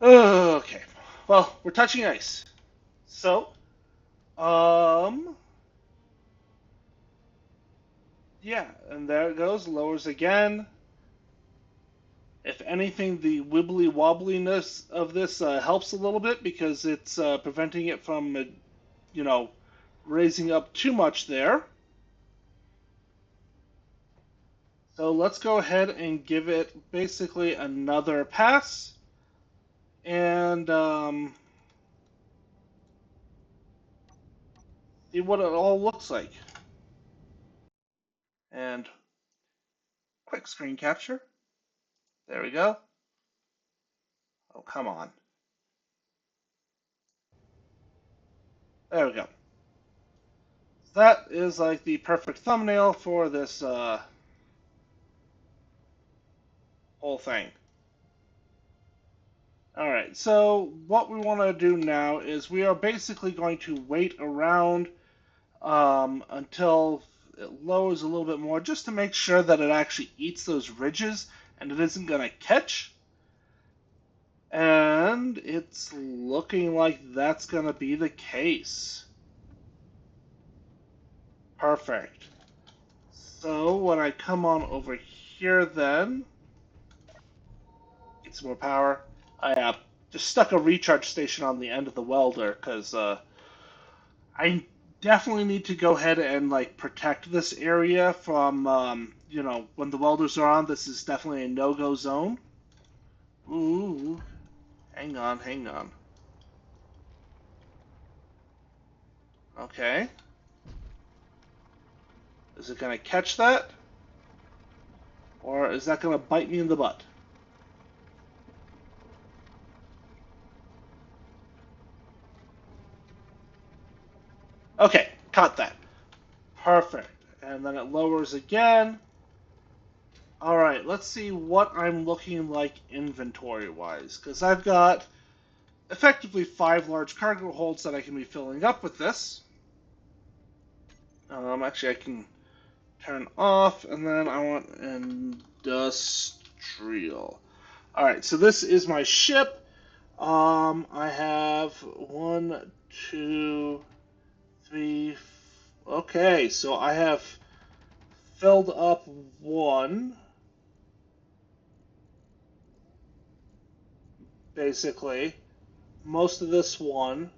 Okay, well, we're touching ice. So, yeah, and there it goes, lowers again. If anything, the wibbly wobbliness of this helps a little bit because it's preventing it from, you know, raising up too much there. So let's go ahead and give it basically another pass and see what it all looks like. And quick screen capture. There we go. Oh, come on. There we go. That is like the perfect thumbnail for this whole thing. Alright, so what we want to do now is we are basically going to wait around until it lowers a little bit more, just to make sure that it actually eats those ridges and it isn't going to catch. And it's looking like that's going to be the case. Perfect. So when I come on over here then, get some more power. I just stuck a recharge station on the end of the welder because I definitely need to go ahead and like protect this area from when the welders are on. This is definitely a no-go zone. Ooh, hang on, hang on. Okay, is it gonna catch that, or is that gonna bite me in the butt? Okay, caught that. Perfect. And then it lowers again. All right, let's see what I'm looking like inventory-wise, because I've got effectively 5 large cargo holds that I can be filling up with this. Actually, I can turn off, and then I want industrial. All right, so this is my ship. I have one, two, three. Okay, so I have filled up one, basically. Most of this one.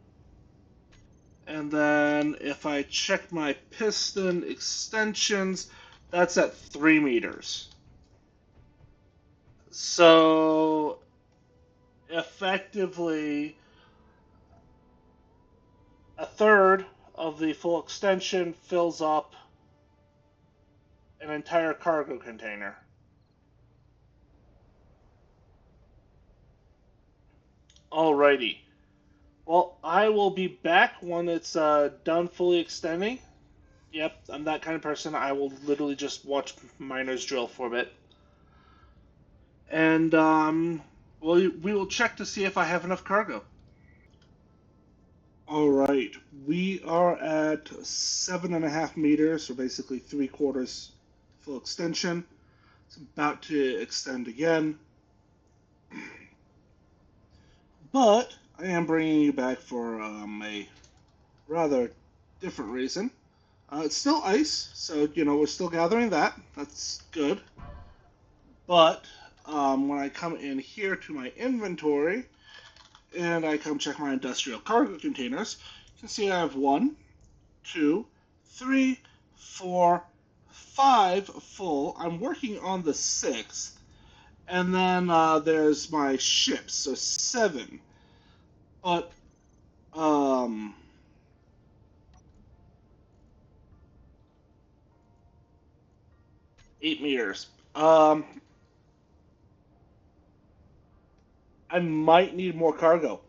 And then if I check my piston extensions, that's at 3 meters. So effectively, a third of the full extension fills up an entire cargo container. Alrighty. Well, I will be back when it's done fully extending. Yep, I'm that kind of person. I will literally just watch miners drill for a bit. And we will check to see if I have enough cargo. All right, we are at 7.5 meters, so basically 3/4 full extension. It's about to extend again, but I am bringing you back for a rather different reason. It's still ice, so we're still gathering that. That's good. But when I come in here to my inventory and I come check my industrial cargo containers, you can see I have 1, 2, 3, 4, 5 full. I'm working on the sixth, and then there's my ships, so 7. But um, 8 meters. I might need more cargo,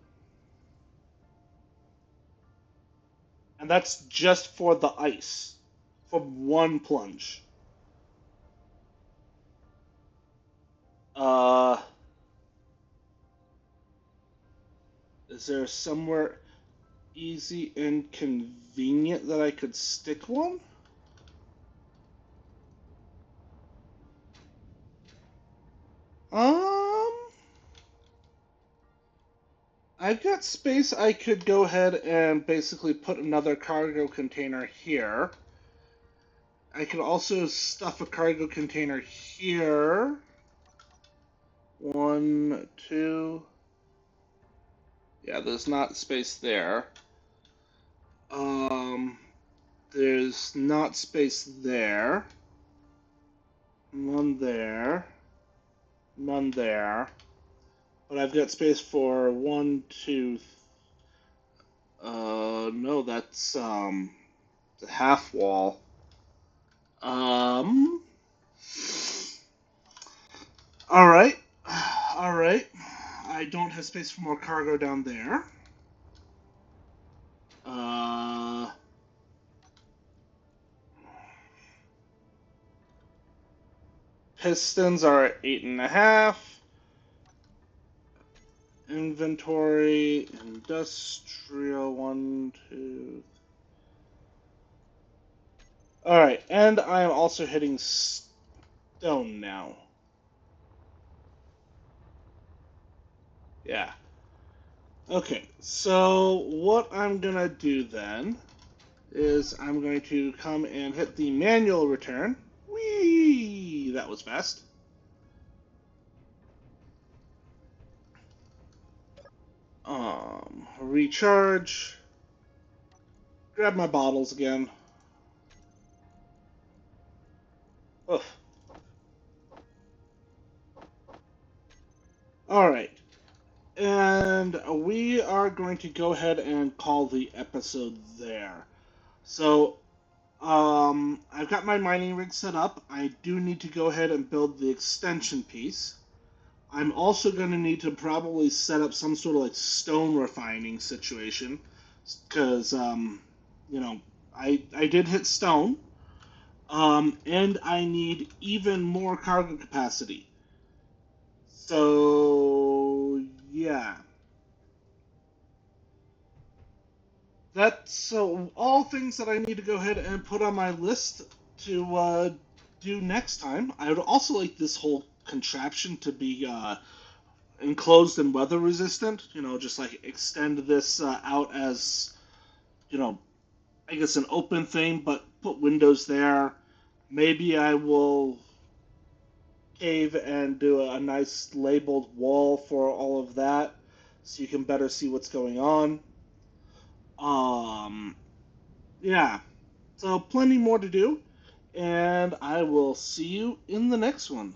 and that's just for the ice, for one plunge. Uh, is there somewhere easy and convenient that I could stick one? Um, I've got space. I could go ahead and basically put another cargo container here. I could also stuff a cargo container here. 1, 2. Yeah, there's not space there. Um, there's not space there. None there. None there. But I've got space for 1, 2. No, that's the half wall. Um. All right. All right. I don't have space for more cargo down there. Uh. Pistons are at 8.5. Inventory, industrial, 1, 2. All right, and I am also hitting stone now. Yeah. Okay, so what I'm gonna do then is I'm going to come and hit the manual return. Whee! That was fast. Recharge. Grab my bottles again. Ugh. All right. And we are going to go ahead and call the episode there. So, I've got my mining rig set up. I do need to go ahead and build the extension piece. I'm also going to need to probably set up some sort of like stone refining situation because, you know, I did hit stone, and I need even more cargo capacity. So, yeah. That's so all things that I need to go ahead and put on my list to do next time. I would also like this whole contraption to be enclosed and weather resistant. You know, just like extend this out as, you know, I guess an open thing, but put windows there. Maybe I will cave and do a nice labeled wall for all of that so you can better see what's going on. Um, yeah. So plenty more to do, and I will see you in the next one.